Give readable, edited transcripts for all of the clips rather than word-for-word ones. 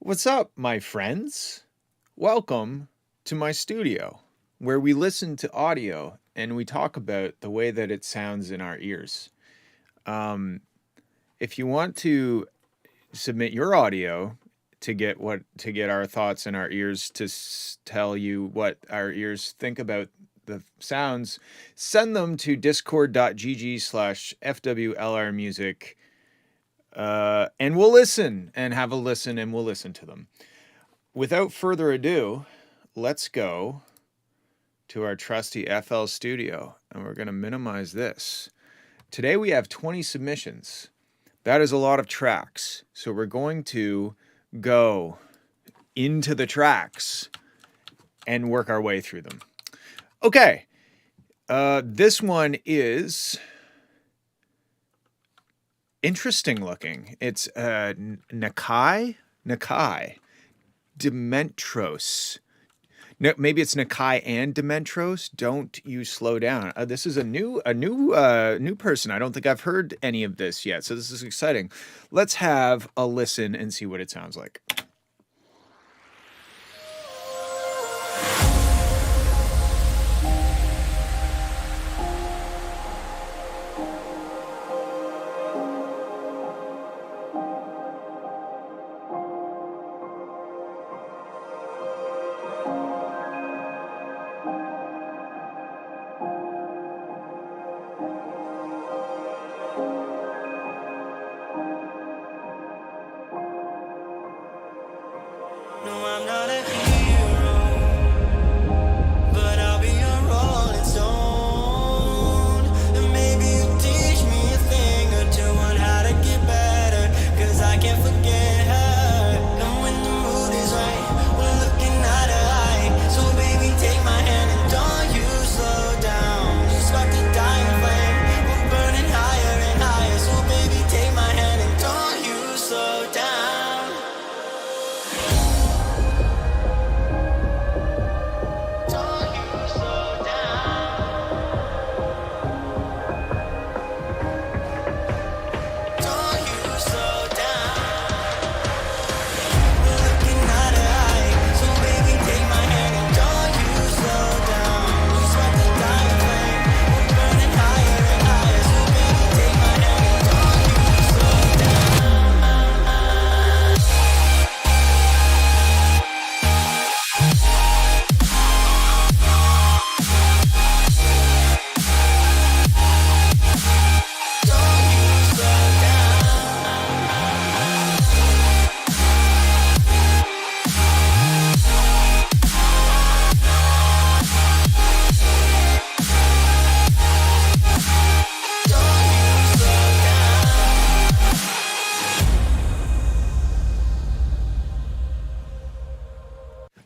What's up, my friends? Welcome to my studio, where we listen to audio and we talk about the way that it sounds in our ears. Um, if you want to submit your audio to get our thoughts in our ears to tell you what our ears think about the sounds, send them to discord.gg/FWLR music. And we'll listen and have a listen and we'll listen to them. Without further ado, let's go to our trusty FL studio and we're going to minimize this. Today we have 20 submissions. That is a lot of tracks. So we're going to go into the tracks and work our way through them. Okay. This one is interesting looking. It's Nakai Dementros. No, maybe it's Nakai and Dementros. Don't you slow down. This is a new person. I don't think I've heard any of this yet, so this is exciting. Let's have a listen and see what it sounds like.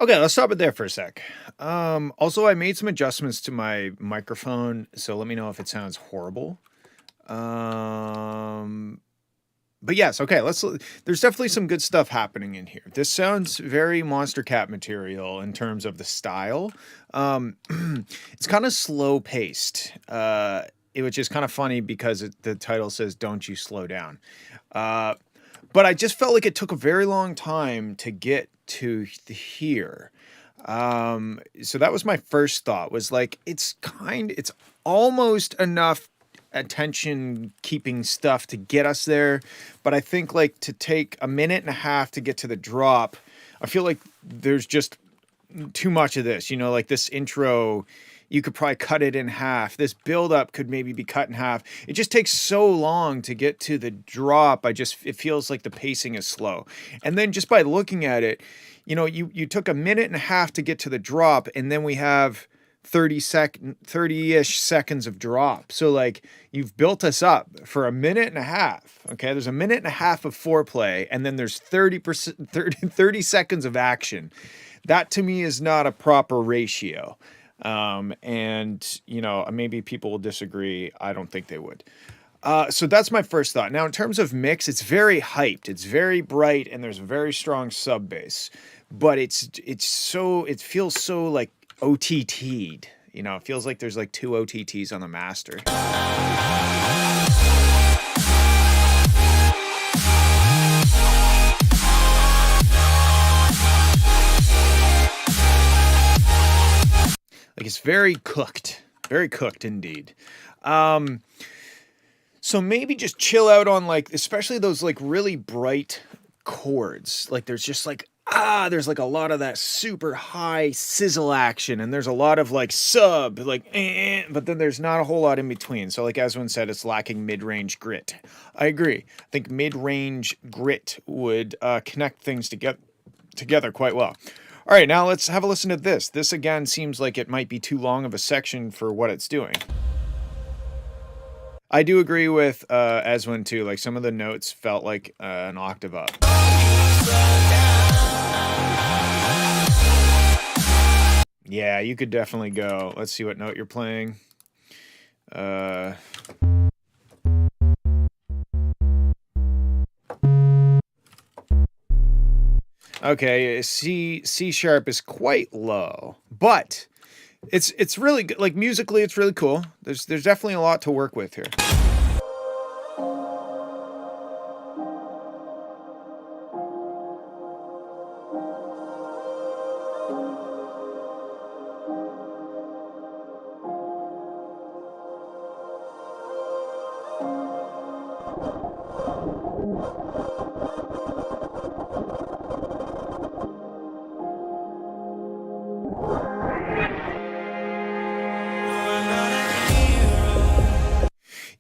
Okay, let's stop it there for a sec. Also, I made some adjustments to my microphone, so let me know if it sounds horrible. But yes, okay, there's definitely some good stuff happening in here. This sounds very Monster Cat material in terms of the style. It's kind of slow paced, which is kind of funny because the title says, "Don't you slow down." But I just felt like it took a very long time to get to here. So that was my first thought, was like, it's almost enough attention keeping stuff to get us there. But I think like to take a minute and a half to get to the drop, I feel like there's just too much of this, like this intro, you could probably cut it in half. This buildup could maybe be cut in half. It just takes so long to get to the drop. It feels like the pacing is slow. And then just by looking at it, you took a minute and a half to get to the drop, and then we have 30-ish seconds of drop. So like you've built us up for a minute and a half. Okay. There's a minute and a half of foreplay, and then there's 30 seconds of action. That to me is not a proper ratio. And maybe people will disagree. I don't think they would. So that's my first thought. Now, in terms of mix, it's very hyped. It's very bright, and there's a very strong sub bass, but it feels so like OTT'd, it feels like there's like 2 OTTs on the master. very cooked. Very cooked indeed. Um, so maybe just chill out on like, especially those like really bright chords. Like there's just like, there's like a lot of that super high sizzle action, and there's a lot of like sub, like, but then there's not a whole lot in between. So like Aswin said, it's lacking mid-range grit. I agree. I think mid-range grit would connect things together quite well. All right, now let's have a listen to this. This again seems like it might be too long of a section for what it's doing. I do agree with Aswin too. Like some of the notes felt like an octave up. Yeah, you could definitely go. Let's see what note you're playing. Okay, C sharp is quite low, but it's really good. Like musically, it's really cool. There's definitely a lot to work with here.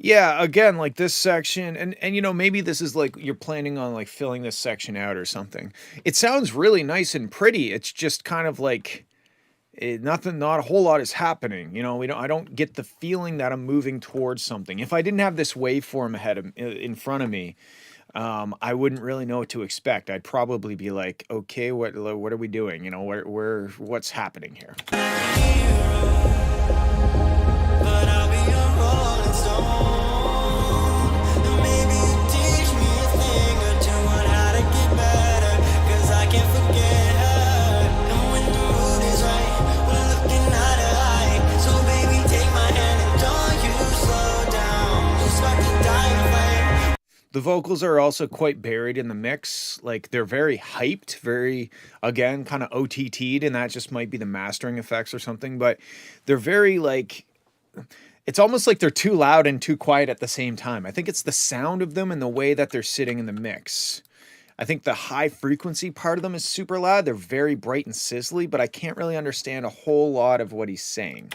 Yeah, again, like this section, and you know, maybe this is like you're planning on like filling this section out or something. It sounds really nice and pretty. It's just kind of like not a whole lot is happening. You know, I don't get the feeling that I'm moving towards something. If I didn't have this waveform in front of me, I wouldn't really know what to expect. I'd probably be like, okay, what are we doing? You know, what's happening here? The vocals are also quite buried in the mix. Like they're very hyped, very, again, kind of OTT'd, and that just might be the mastering effects or something, but they're very like, it's almost like they're too loud and too quiet at the same time. I think it's the sound of them and the way that they're sitting in the mix. I think the high frequency part of them is super loud. They're very bright and sizzly, but I can't really understand a whole lot of what he's saying.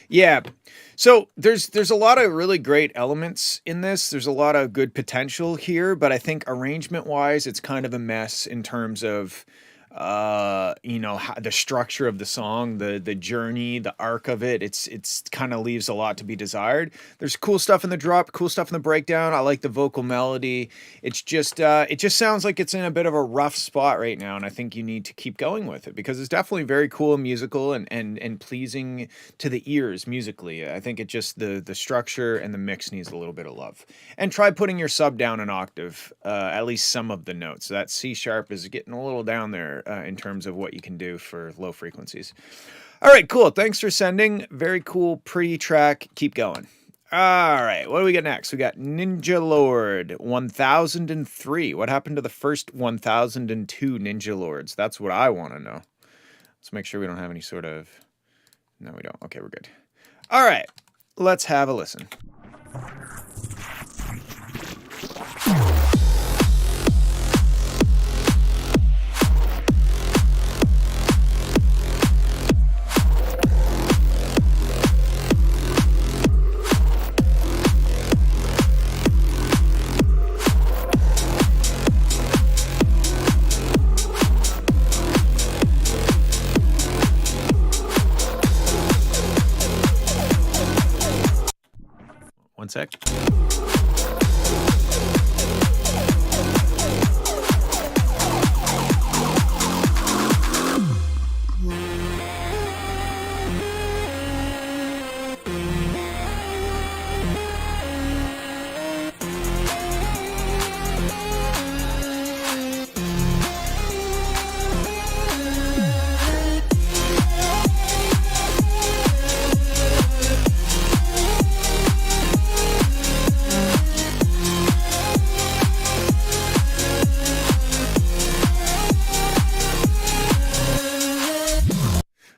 Yeah. So there's a lot of really great elements in this. There's a lot of good potential here, but I think arrangement wise, it's kind of a mess in terms of you know, the structure of the song, the journey, the arc of it. It's kind of leaves a lot to be desired. There's cool stuff in the drop, cool stuff in the breakdown. I like the vocal melody. It's just it just sounds like it's in a bit of a rough spot right now, and I think you need to keep going with it because it's definitely very cool and musical and pleasing to the ears musically. I think it just the structure and the mix needs a little bit of love. And try putting your sub down an octave, at least some of the notes. That C sharp is getting a little down there. In terms of what you can do for low frequencies. All right, cool. Thanks for sending. Very cool, pretty track. Keep going. All right, what do we got next? We got Ninja Lord 1003. What happened to the first 1002 Ninja Lords? That's what I want to know. Let's make sure we don't have any sort of... No, we don't. Okay, we're good. All right, let's have a listen. One sec.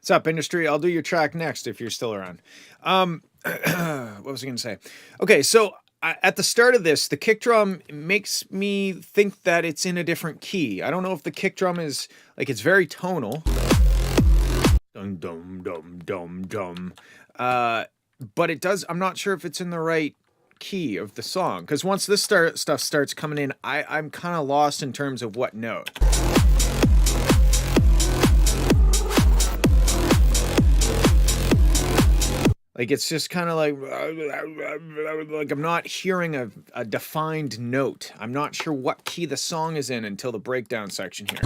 What's up, industry? I'll do your track next if you're still around. What was I going to say? Okay, so at the start of this, the kick drum makes me think that it's in a different key. I don't know if the kick drum is like it's very tonal. Dum dum dum dum dum. But it does. I'm not sure if it's in the right key of the song, because once this stuff starts coming in, I'm kind of lost in terms of what note. Like, it's just kind of like I'm not hearing a defined note. I'm not sure what key the song is in until the breakdown section here.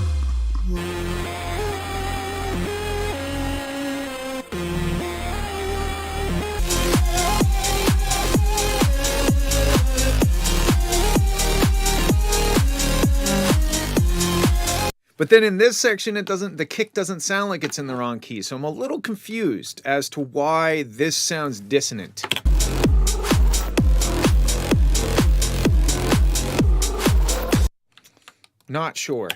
But then in this section, the kick doesn't sound like it's in the wrong key. So I'm a little confused as to why this sounds dissonant. Not sure.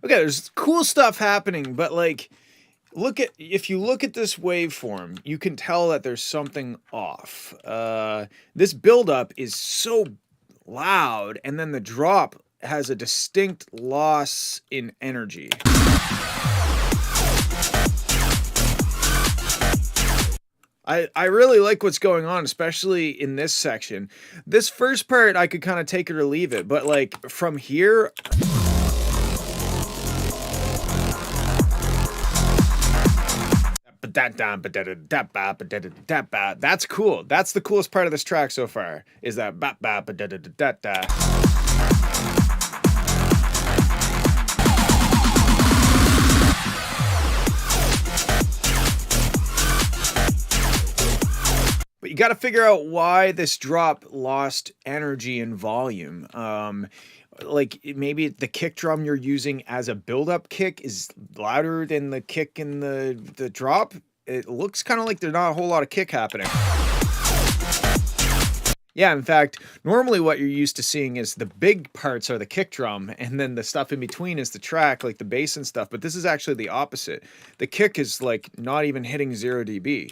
Okay, there's cool stuff happening, but like, if you look at this waveform, you can tell that there's something off. This buildup is so loud, and then the drop has a distinct loss in energy. I really like what's going on, especially in this section. This first part, I could kind of take it or leave it, but like from here... That's cool. That's the coolest part of this track so far, is that But you got to figure out why this drop lost energy and volume. Like maybe the kick drum you're using as a build-up kick is louder than the kick in the drop. It looks kind of like there's not a whole lot of kick happening. Yeah, in fact, normally what you're used to seeing is the big parts are the kick drum, and then the stuff in between is the track, like the bass and stuff. But this is actually the opposite. The kick is like not even hitting 0 dB.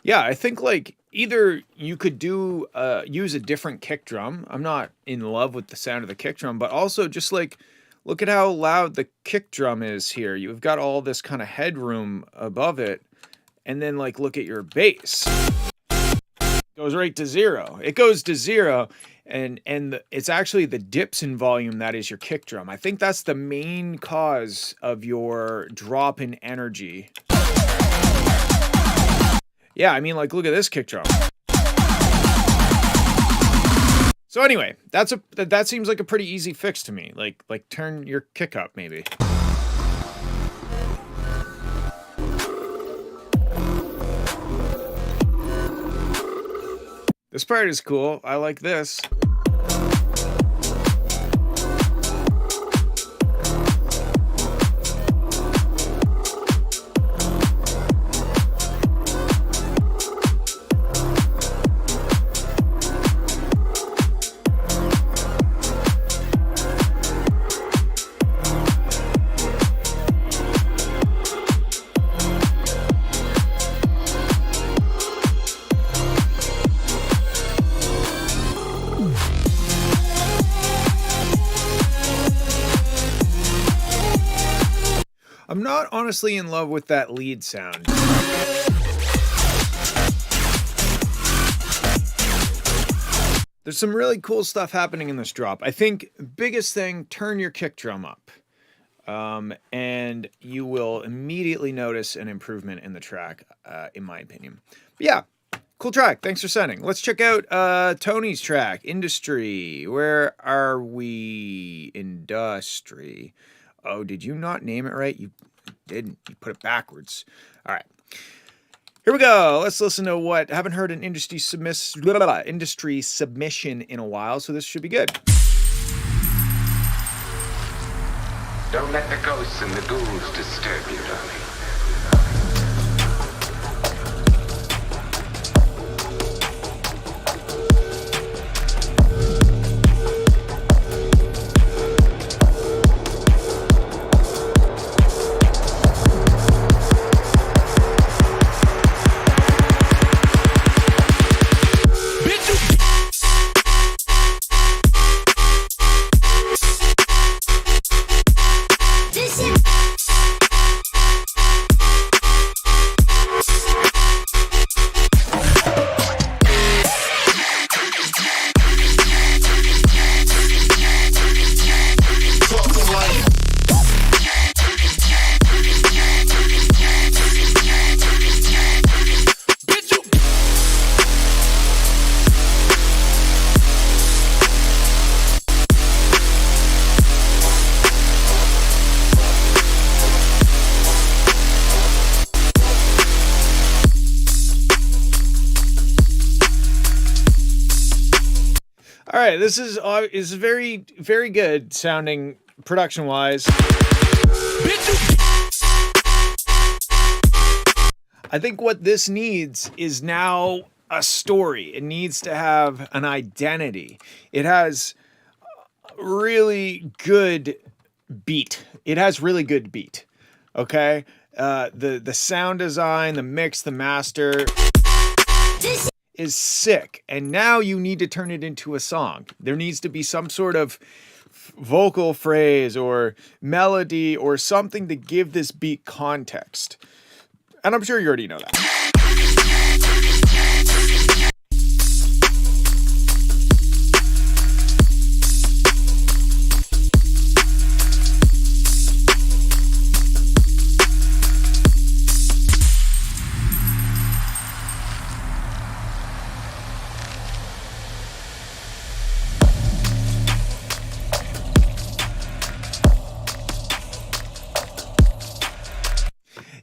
Yeah, I think like either you could use a different kick drum. I'm not in love with the sound of the kick drum, but also just like look at how loud the kick drum is here. You've got all this kind of headroom above it, and then like look at your bass. It goes right to 0. It goes to 0, and it's actually the dips in volume that is your kick drum. I think that's the main cause of your drop in energy. Yeah, I mean, like, look at this kick drum. So anyway, that seems like a pretty easy fix to me. Like turn your kick up, maybe. This part is cool. I like this. I'm not honestly in love with that lead sound. There's some really cool stuff happening in this drop. I think biggest thing, turn your kick drum up. And you will immediately notice an improvement in the track, in my opinion. But yeah, cool track. Thanks for sending. Let's check out Tony's track, Industry. Where are we? Industry. Oh, did you not name it right? You didn't. You put it backwards. All right. Here we go. Let's listen to what. Haven't heard an industry submission in a while, so this should be good. Don't let the ghosts and the ghouls disturb you, darling. All right, this is very, very good sounding production-wise. I think what this needs is now a story. It needs to have an identity. It has really good beat. It has really good beat. Okay? The sound design, the mix, the master is sick, and now you need to turn it into a song. There needs to be some sort of vocal phrase or melody or something to give this beat context. And I'm sure you already know that.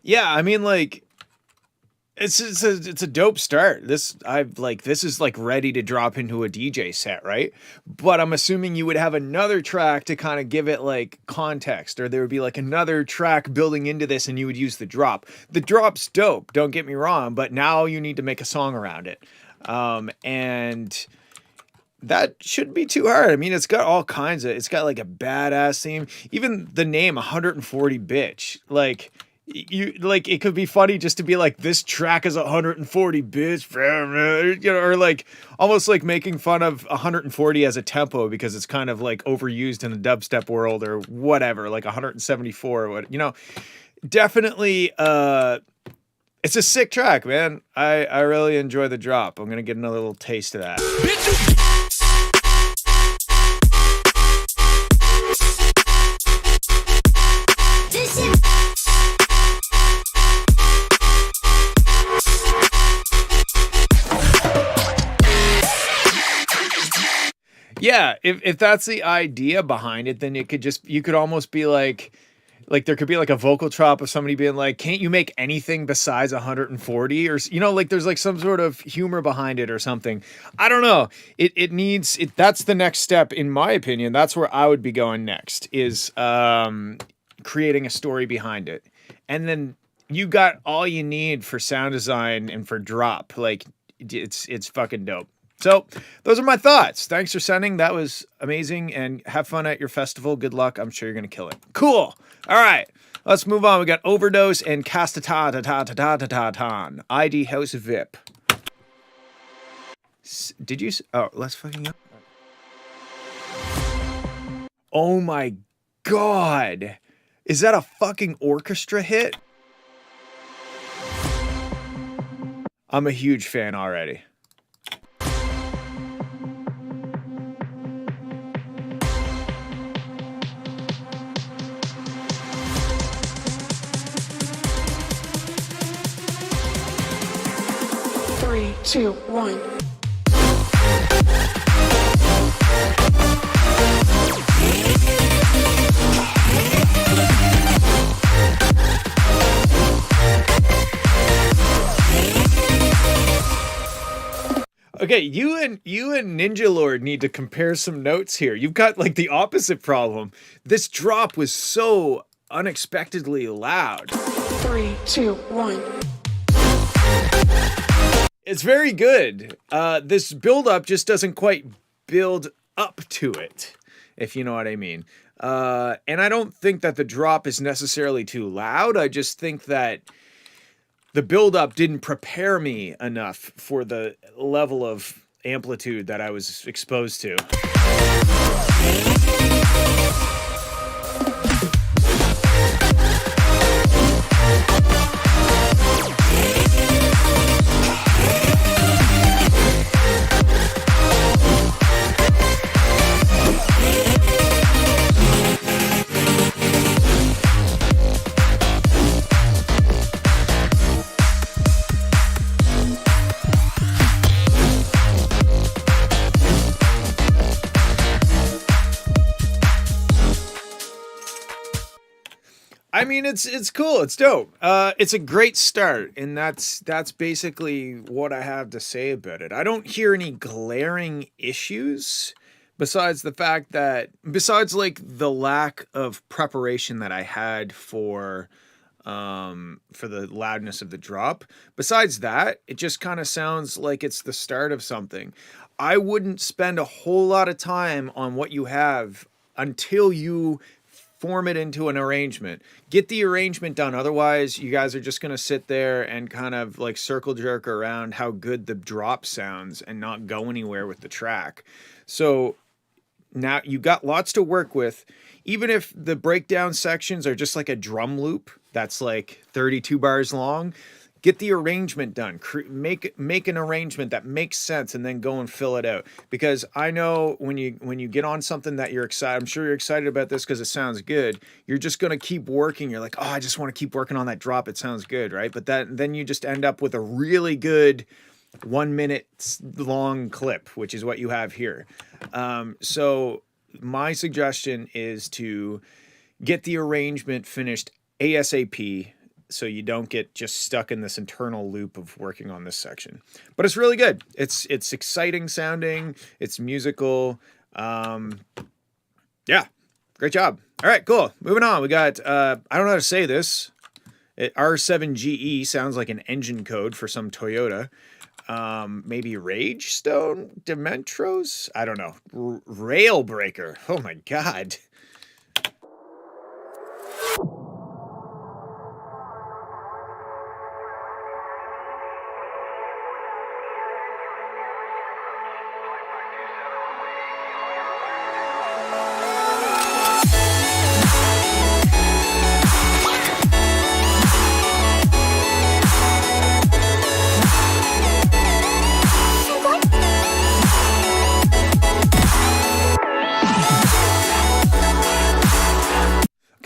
Yeah, I mean, like, it's a dope start. This is like ready to drop into a DJ set, right? But I'm assuming you would have another track to kind of give it like context, or there would be like another track building into this, and you would use the drop. The drop's dope, don't get me wrong, but now you need to make a song around it, and that shouldn't be too hard. I mean, it's got all kinds of. It's got like a badass theme. Even the name 140 bitch, like. You like it could be funny just to be like, this track is 140 bits, you know, or like almost like making fun of 140 as a tempo because it's kind of like overused in the dubstep world or whatever, like 174 or what, you know. Definitely it's a sick track, man. I really enjoy the drop. I'm gonna get another little taste of that. Yeah, if that's the idea behind it, then it could just, you could almost be like there could be like a vocal drop of somebody being like, can't you make anything besides 140, or, you know, like there's like some sort of humor behind it or something. I don't know. It needs it. That's the next step, in my opinion. That's where I would be going next, is creating a story behind it. And then you got all you need for sound design and for drop. Like it's fucking dope. So those are my thoughts. Thanks for sending. That was amazing, and have fun at your festival. Good luck. I'm sure you're going to kill it. Cool. All right. Let's move on. We got Overdose and Castata ID House VIP. Did you? Oh, let's fucking go. Oh my God. Is that a fucking orchestra hit? I'm a huge fan already. Three, two, one. Okay, you and Ninja Lord need to compare some notes here. You've got like the opposite problem. This drop was so unexpectedly loud. Three, two, one. It's very good. This build up just doesn't quite build up to it, if you know what I mean. And I don't think that the drop is necessarily too loud. I just think that the build-up didn't prepare me enough for the level of amplitude that I was exposed to. I mean, it's cool. It's dope. It's a great start, and that's basically what I have to say about it. I don't hear any glaring issues besides like the lack of preparation that I had for the loudness of the drop. Besides that, it just kind of sounds like it's the start of something. I wouldn't spend a whole lot of time on what you have until you form it into an arrangement. Get the arrangement done. Otherwise, you guys are just going to sit there and kind of like circle jerk around how good the drop sounds and not go anywhere with the track. So now you got lots to work with. Even if the breakdown sections are just like a drum loop that's like 32 bars long, get the arrangement done. Make an arrangement that makes sense, and then go and fill it out. Because I know when you get on something that you're excited, I'm sure you're excited about this because it sounds good. You're just gonna keep working. You're like, oh, I just want to keep working on that drop. It sounds good, right? But then you just end up with a really good 1 minute long clip, which is what you have here. So my suggestion is to get the arrangement finished ASAP, so you don't get just stuck in this internal loop of working on this section. But it's really good. It's exciting sounding. It's musical. Yeah, great job. All right, cool. Moving on. We got, I don't know how to say this. R7GE sounds like an engine code for some Toyota. Maybe Rage Stone? Dementros? I don't know. Railbreaker. Oh my God.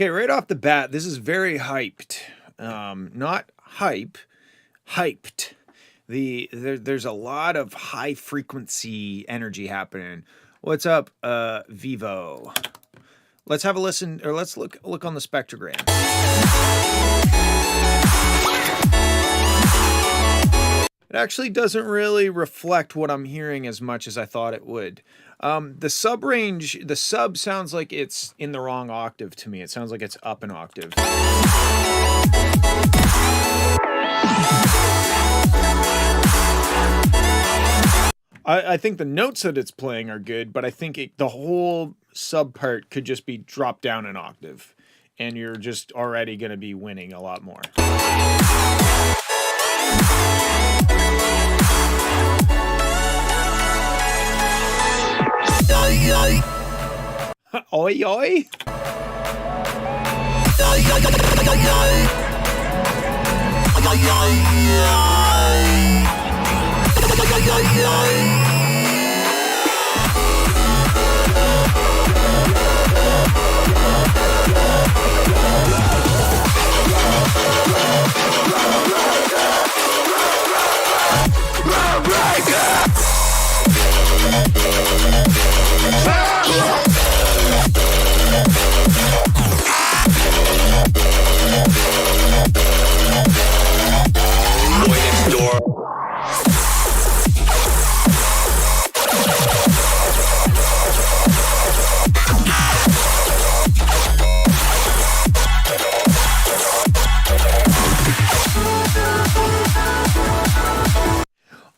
Okay, right off the bat, this is very hyped. Not hype, hyped. There's a lot of high frequency energy happening. What's up, Vivo? Let's have a listen, or let's look on the spectrogram. It actually doesn't really reflect what I'm hearing as much as I thought it would. The sub range, the sub sounds like it's in the wrong octave to me. It sounds like it's up an octave. I think the notes that it's playing are good, but I think the whole sub part could just be dropped down an octave, and you're just already going to be winning a lot more. Oi, oi.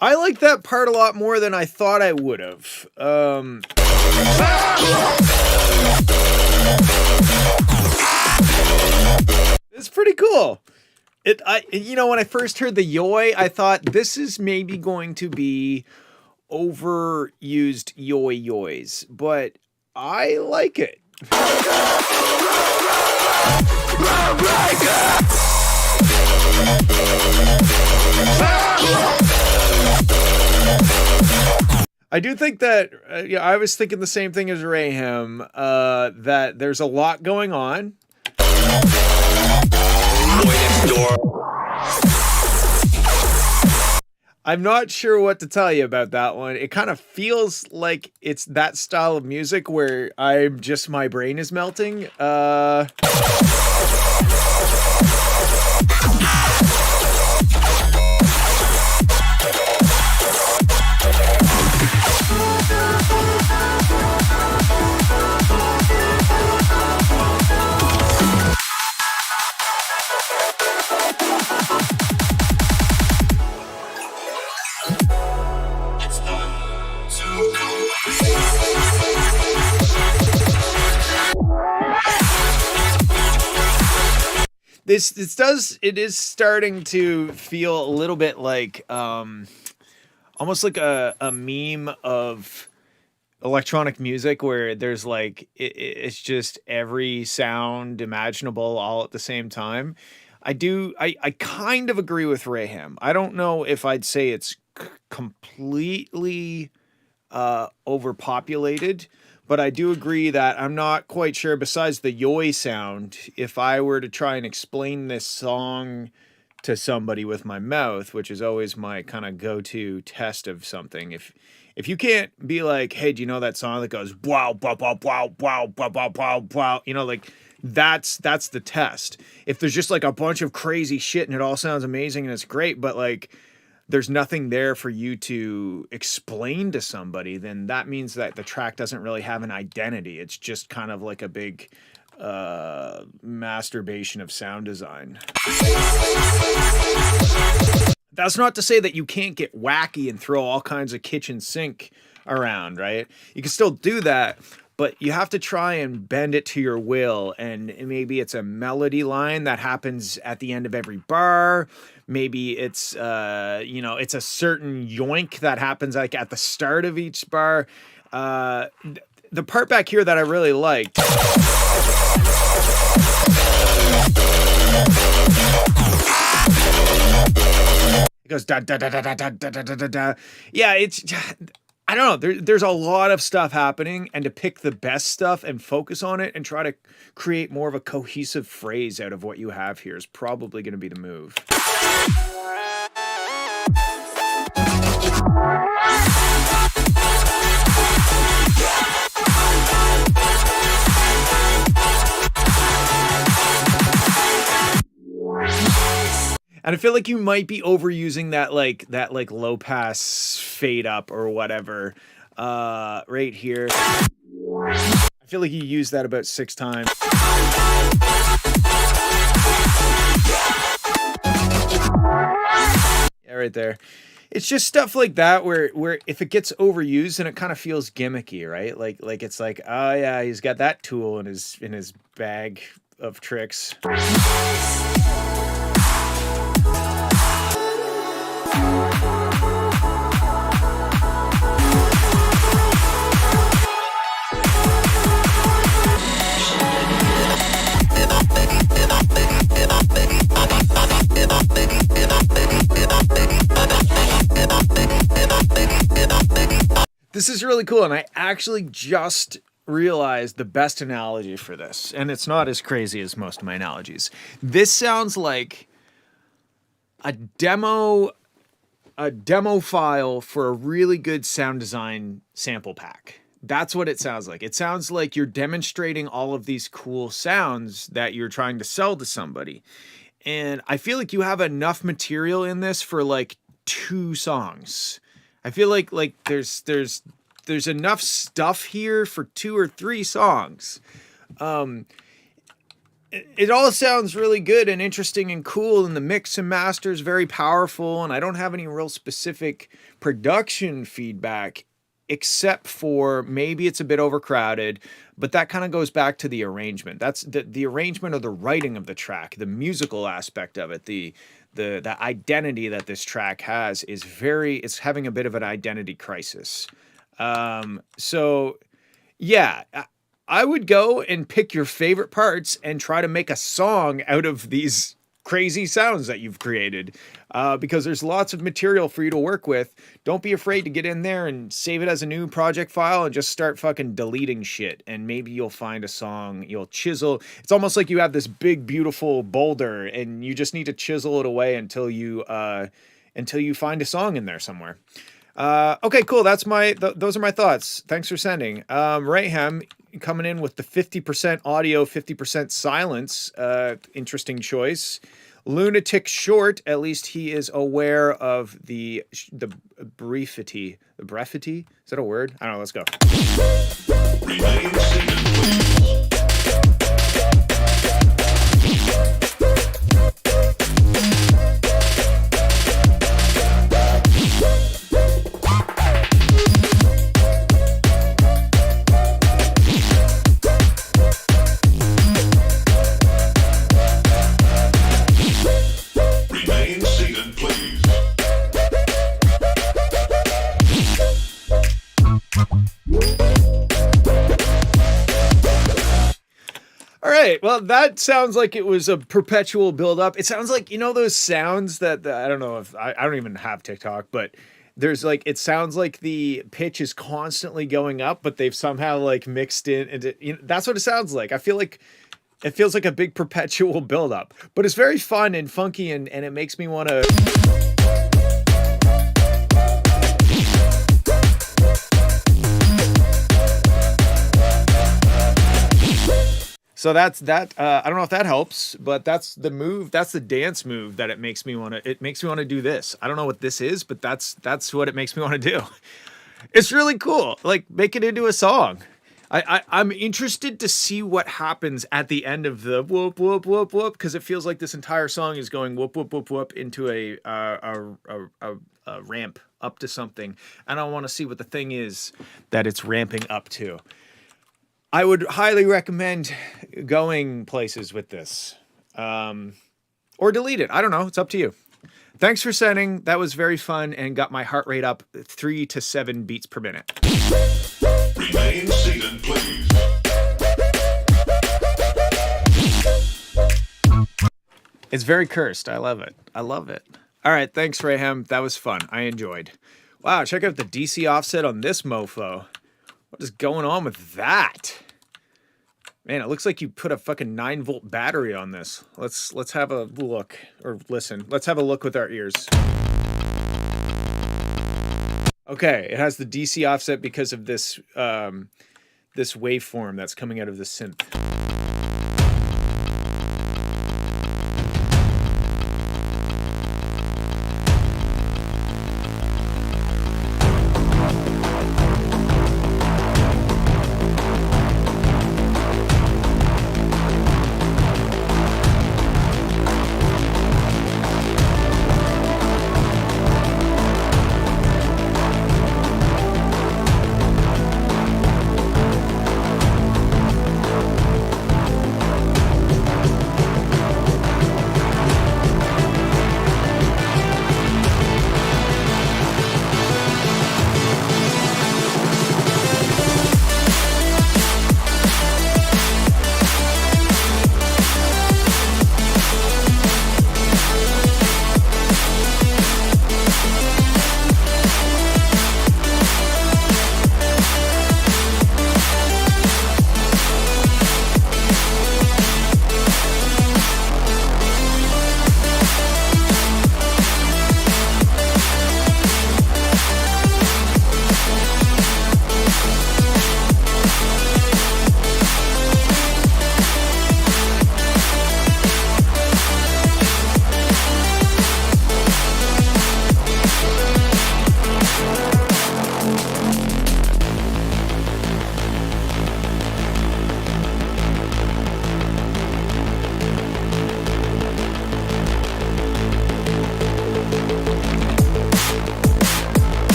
I like that part a lot more than I thought I would have. It's pretty cool. When I first heard the yoy, I thought this is maybe going to be overused yoys, but I like it. I do think that I was thinking the same thing as Rayham, that there's a lot going on. I'm not sure what to tell you about that one. It kind of feels like it's that style of music where my brain is melting. It is starting to feel a little bit like almost like a meme of electronic music where there's like it's just every sound imaginable all at the same time. I kind of agree with Rayham. I don't know if I'd say it's completely overpopulated, but I do agree that I'm not quite sure, besides the yoy sound, if I were to try and explain this song to somebody with my mouth, which is always my kind of go-to test of something. If you can't be like, hey, do you know that song that goes wow, wow, wow, wow, wow, wow, wow, wow, wow, like that's the test. If there's just like a bunch of crazy shit and it all sounds amazing and it's great, but like there's nothing there for you to explain to somebody, then that means that the track doesn't really have an identity. It's just kind of like a big masturbation of sound design. That's not to say that you can't get wacky and throw all kinds of kitchen sink around, right? You can still do that, but you have to try and bend it to your will. And maybe it's a melody line that happens at the end of every bar. Maybe it's, it's a certain yoink that happens like at the start of each bar. The part back here that I really liked. It goes da da da da da da da da da da. Yeah, I don't know. There's a lot of stuff happening, and to pick the best stuff and focus on it and try to create more of a cohesive phrase out of what you have here is probably going to be the move. And I feel like you might be overusing that low pass fade up or whatever right here. I feel like you used that about 6 times. Yeah, right there. It's just stuff like that where if it gets overused, then it kind of feels gimmicky, right? Like it's like, oh yeah, he's got that tool in his bag of tricks. This is really cool, and I actually just realized the best analogy for this, and it's not as crazy as most of my analogies. This sounds like a demo file for a really good sound design sample pack. That's what it sounds like. It sounds like you're demonstrating all of these cool sounds that you're trying to sell to somebody. And I feel like you have enough material in this for like 2 songs. I feel like there's enough stuff here for 2 or 3 songs. It all sounds really good and interesting and cool, and the mix and master is very powerful, and I don't have any real specific production feedback except for maybe it's a bit overcrowded, but that kind of goes back to the arrangement. That's the arrangement of the writing of the track, the musical aspect of it, the identity that this track has is it's having a bit of an identity crisis. So yeah, I would go and pick your favorite parts and try to make a song out of these crazy sounds that you've created, because there's lots of material for you to work with. Don't be afraid to get in there and save it as a new project file and just start fucking deleting shit. And maybe you'll find a song, you'll chisel. It's almost like you have this big, beautiful boulder and you just need to chisel it away until you find a song in there somewhere. Okay, cool. Those are my thoughts. Thanks for sending. Rayham coming in with the 50% audio, 50% silence. Interesting choice. Lunatic Short, at least he is aware of the briefity. The brevity? Is that a word? I don't know. Let's go. Remain seated, please. Remain seated, please. All right. Well, that sounds like it was a perpetual buildup. It sounds like, those sounds that I don't know if I don't even have TikTok, but there's like, it sounds like the pitch is constantly going up, but they've somehow like mixed in. And that's what it sounds like. I feel like it feels like a big perpetual buildup, but it's very fun and funky, and it makes me want to. So that's that. I don't know if that helps, but that's the move. That's the dance move that it makes me want to. It makes me want to do this. I don't know what this is, but that's what it makes me want to do. It's really cool. Like, make it into a song. I'm interested to see what happens at the end of the whoop whoop whoop whoop, because it feels like this entire song is going whoop whoop whoop whoop into a ramp up to something, and I want to see what the thing is that it's ramping up to. I would highly recommend going places with this, or delete it. I don't know. It's up to you. Thanks for sending. That was very fun and got my heart rate up 3 to 7 beats per minute. Remain seated, please. It's very cursed. I love it. I love it. All right. Thanks, Rayham. That was fun. I enjoyed. Wow. Check out the DC offset on this mofo. What is going on with that? Man, it looks like you put a fucking 9-volt battery on this. Let's have a look, or listen. Let's have a look with our ears. Okay, it has the DC offset because of this this waveform that's coming out of the synth.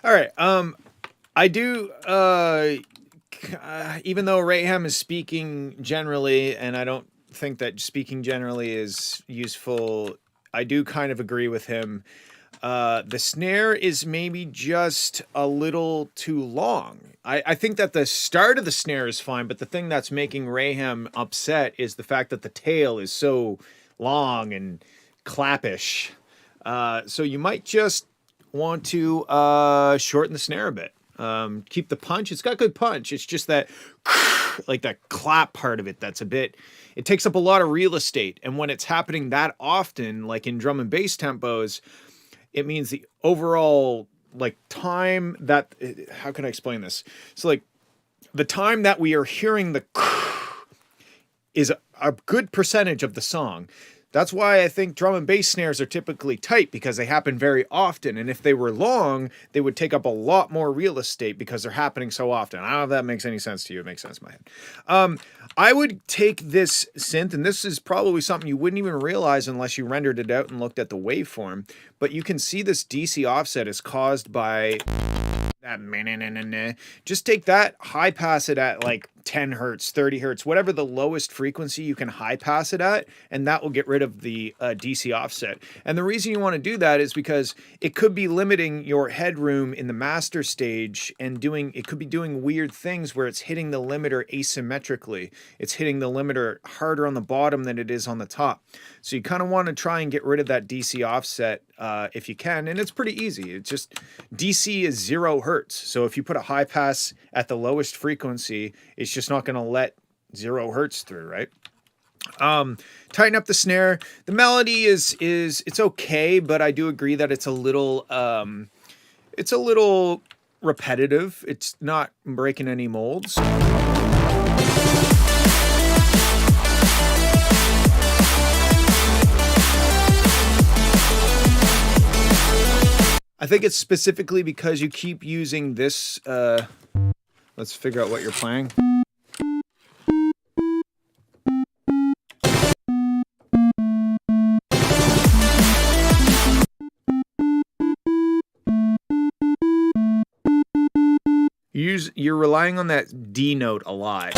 All right. I do. Even though Raham is speaking generally, and I don't think that speaking generally is useful, I do kind of agree with him. The snare is maybe just a little too long. I think that the start of the snare is fine, but the thing that's making Raham upset is the fact that the tail is so long and clappish. So you might just want to shorten the snare a bit. Keep the punch. It's got good punch. It's just that like that clap part of it that's a bit, it takes up a lot of real estate. And when it's happening that often, like in drum and bass tempos, it means the overall like time that, how can I explain this? So like the time that we are hearing the is a good percentage of the song. That's why I think drum and bass snares are typically tight, because they happen very often. And if they were long, they would take up a lot more real estate because they're happening so often. I don't know if that makes any sense to you. It makes sense in my head. I would take this synth, and this is probably something you wouldn't even realize unless you rendered it out and looked at the waveform, but you can see this DC offset is caused by that. Just take that, high pass it at like 10 hertz, 30 hertz, whatever the lowest frequency you can high pass it at, and that will get rid of the DC offset. And the reason you want to do that is because it could be limiting your headroom in the master stage, and it could be doing weird things where it's hitting the limiter asymmetrically. It's hitting the limiter harder on the bottom than it is on the top. So you kind of want to try and get rid of that DC offset if you can, and it's pretty easy. It's just DC is 0 hertz. So if you put a high pass at the lowest frequency, it's just not going to let 0 hertz through, right? Tighten up the snare. The melody is it's okay, but I do agree that it's a little repetitive. It's not breaking any molds. I think it's specifically because you keep using this. Let's figure out what you're playing. You're relying on that D note a lot.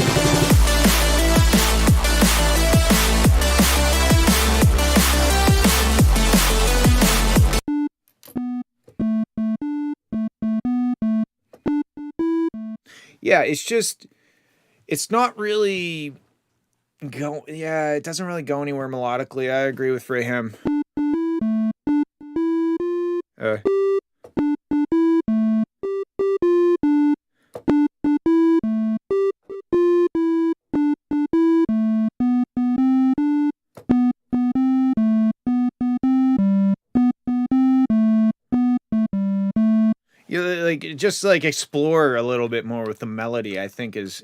Yeah, it's not really it doesn't really go anywhere melodically. I agree with Raham. Just like explore a little bit more with the melody, I think is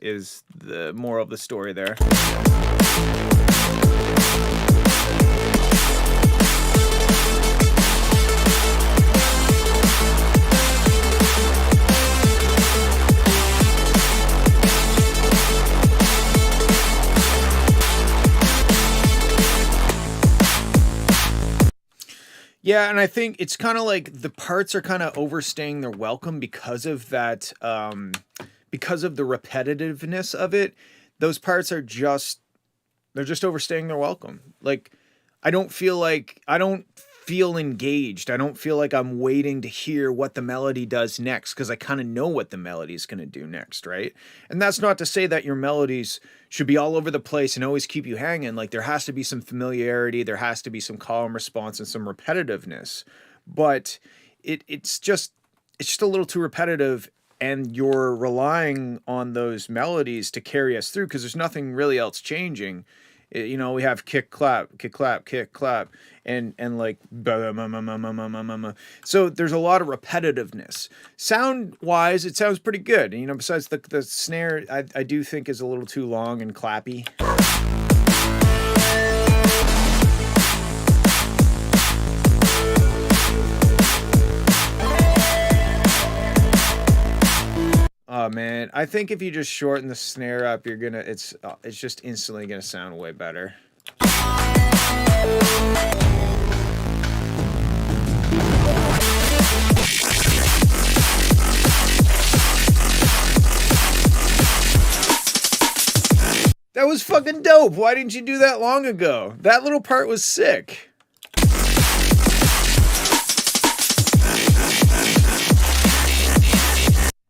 the moral of the story there. Yeah, and I think it's kind of like the parts are kind of overstaying their welcome because of that, because of the repetitiveness of it. Those parts are they're just overstaying their welcome. Like, I don't feel engaged. I don't feel like I'm waiting to hear what the melody does next, because I kind of know what the melody is going to do next, right? And that's not to say that your melodies should be all over the place and always keep you hanging. Like, there has to be some familiarity, there has to be some call and response and some repetitiveness. But it's just a little too repetitive, and you're relying on those melodies to carry us through because there's nothing really else changing. You know, we have kick, clap, kick, clap, kick, clap, and like, so there's a lot of repetitiveness. Sound-wise, it sounds pretty good. You know, besides the snare, I do think is a little too long and clappy. Oh man, I think if you just shorten the snare up, it's just instantly gonna sound way better. was fucking dope. Why didn't you do that long ago? That little part was sick.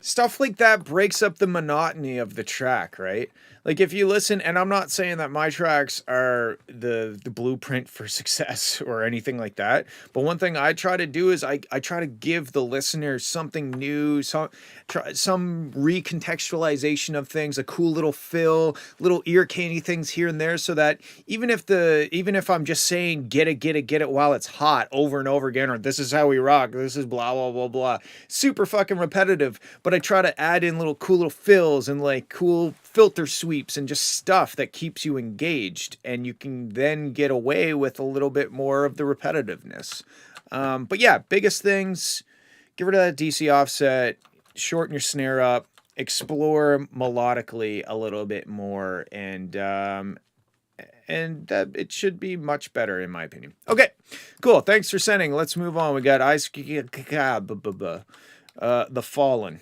Stuff like that breaks up the monotony of the track, right? Like if you listen, and I'm not saying that my tracks are the blueprint for success or anything like that, but one thing I try to do is I try to give the listener something new, some recontextualization of things, a cool little fill, little ear candy things here and there, so that even if I'm just saying get it while it's hot over and over again, or this is how we rock, this is blah blah blah blah, super fucking repetitive, but I try to add in little cool little fills and like cool filter sweeps and just stuff that keeps you engaged, and you can then get away with a little bit more of the repetitiveness. But yeah, biggest things, get rid of that DC offset, shorten your snare up, explore melodically a little bit more, and it should be much better in my opinion. Okay, cool. Thanks for sending. Let's move on. We got The Fallen.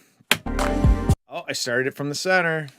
Oh, I started it from the center.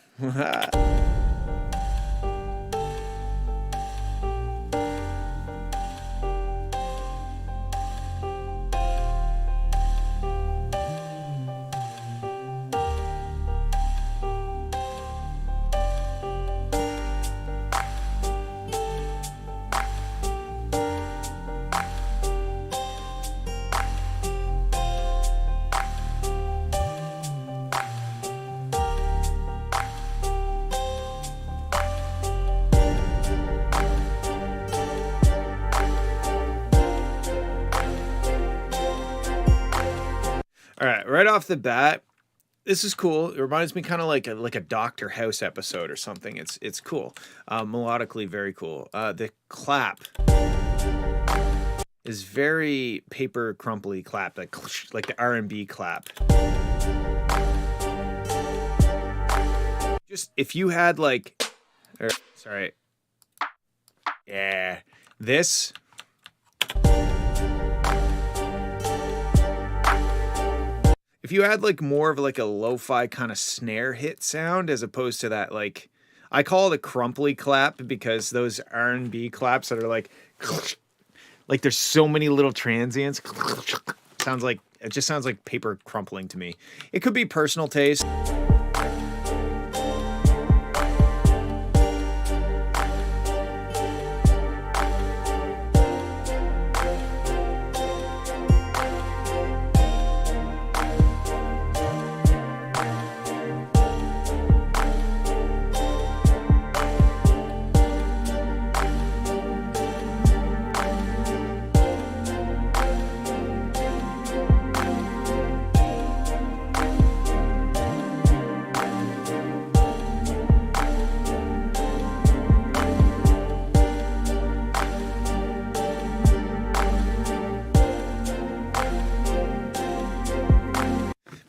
All right, right off the bat, this is cool. It reminds me kind of like a Doctor House episode or something. It's cool, melodically very cool. The clap is very paper crumply clap, like the R&B clap. Just if you had like, sorry, yeah, this. If you had like more of like a lo-fi kind of snare hit sound as opposed to that, like I call it a crumply clap because those R&B claps that are like there's so many little transients. It just sounds like paper crumpling to me. It could be personal taste.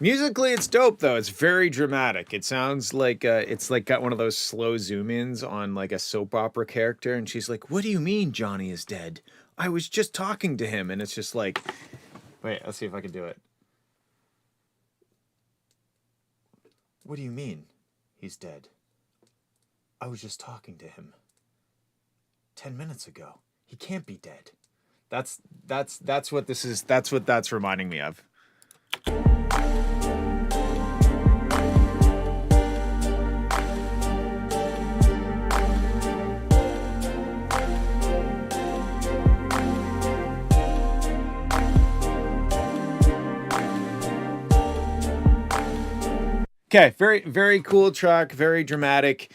Musically, it's dope though. It's very dramatic. It sounds like it's like got one of those slow zoom ins on like a soap opera character, and she's like, "What do you mean Johnny is dead? I was just talking to him." And it's just like, wait, let's see if I can do it. What do you mean he's dead? I was just talking to him 10 minutes ago. He can't be dead. That's what this is. That's what that's reminding me of. Okay, very, very cool track, very dramatic.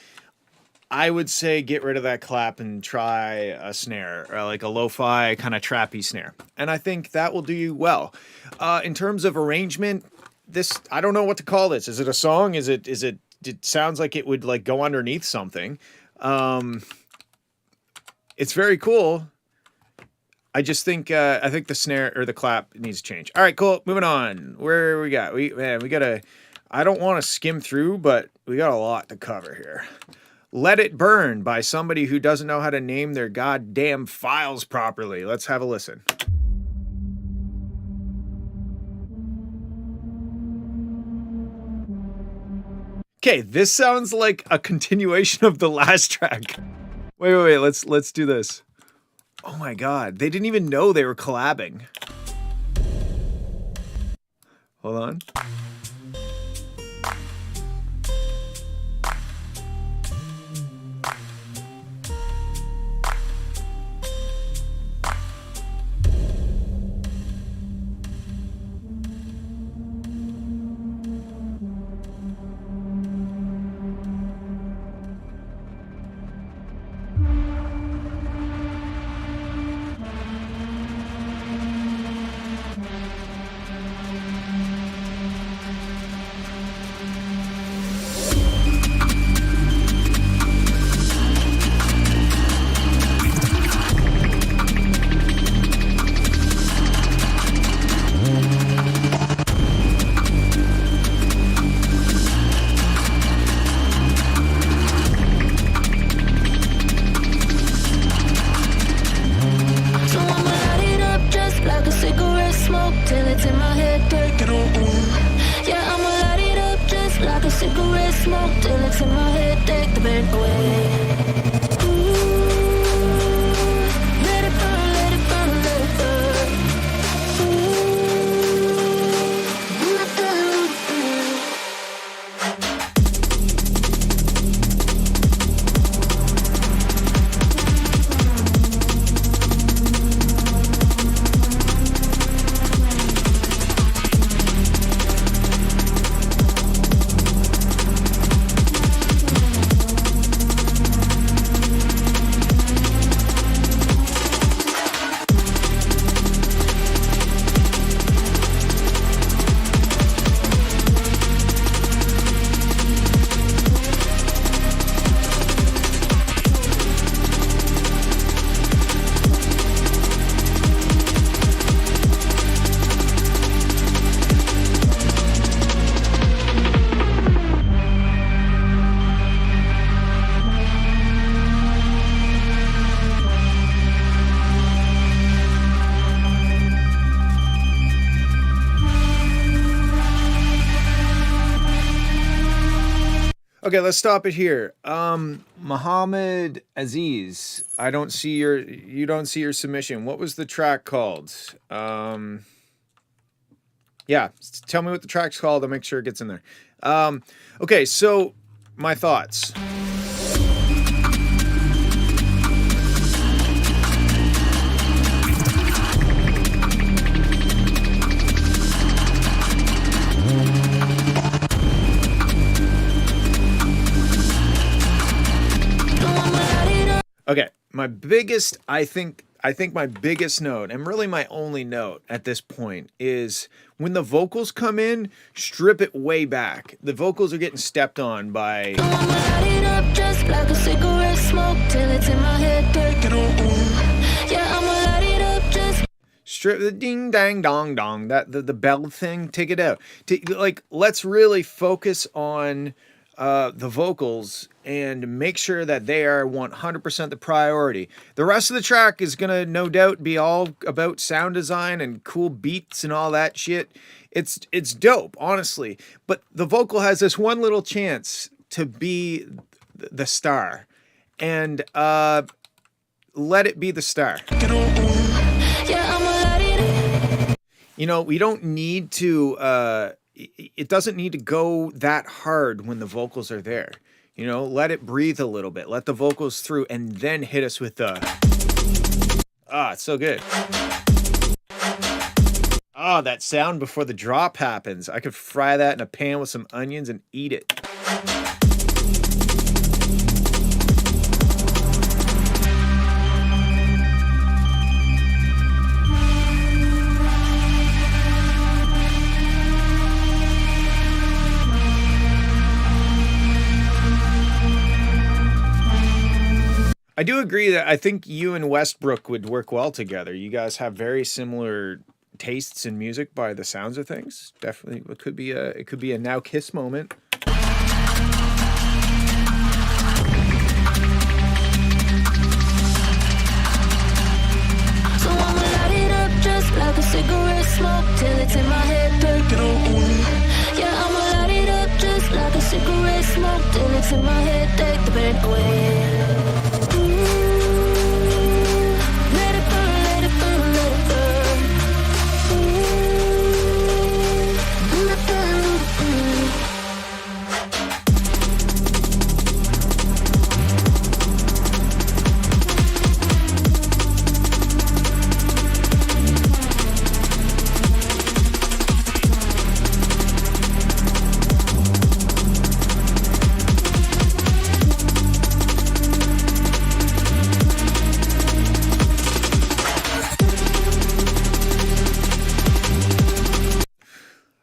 I would say get rid of that clap and try a snare, or like a lo-fi kind of trappy snare. And I think that will do you well. In terms of arrangement, this, I don't know what to call this. Is it a song? It sounds like it would like go underneath something. It's very cool. I just think I think the snare or the clap needs to change. All right, cool. Moving on. Where we got? We gotta. I don't want to skim through, but we got a lot to cover here. Let It Burn by somebody who doesn't know how to name their goddamn files properly. Let's have a listen. Okay, this sounds like a continuation of the last track. Wait. Let's do this. Oh my god, they didn't even know they were collabing. Hold on. So I'ma light it up just like a cigarette smoke till it's in my head. Take it on. Yeah, I'ma light it up just like a cigarette smoke till it's in my head. Take the bed away. Ooh, let it burn, let it burn, let it burn. Ooh, let it burn. Okay, let's stop it here. Muhammad Aziz, you don't see your submission. What was the track called? Yeah, tell me what the track's called. I'll make sure it gets in there. Okay, so my thoughts. Okay, I think my biggest note, and really my only note at this point, is when the vocals come in, strip it way back. The vocals are getting stepped on by. So I'ma light it up just like a cigarette smoke till it's in my head. Take it on. Yeah, I'ma light it up just. Strip the ding dang dong dong, that the bell thing, take it out. Let's really focus on the vocals and make sure that they are 100% the priority. The rest of the track is gonna no doubt be all about sound design and cool beats and all that shit. It's dope, honestly. But the vocal has this one little chance to be the star, and let it be the star. Yeah, I'ma light it up. You know, we don't need to. It doesn't need to go that hard when the vocals are there. You know, let it breathe a little bit. Let the vocals through, and then hit us with the. It's so good. That sound before the drop happens. I could fry that in a pan with some onions and eat it. I do agree that I think you and Westbrook would work well together. You guys have very similar tastes in music by the sounds of things. Definitely, it could be a now kiss moment. So I'ma light it up just like a cigarette smoke till it's in my head. Take it on. Yeah, I'ma light it up just like a cigarette smoke. till it's in my head, take the bed away. Let it burn, let it burn, let it burn. Let it burn, let it burn.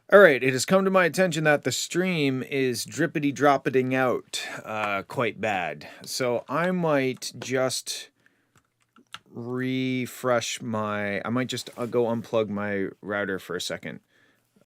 All right, it has come to my attention that the stream is drippity droppeting out quite bad. So I might just refresh my... I might just go unplug my router for a second.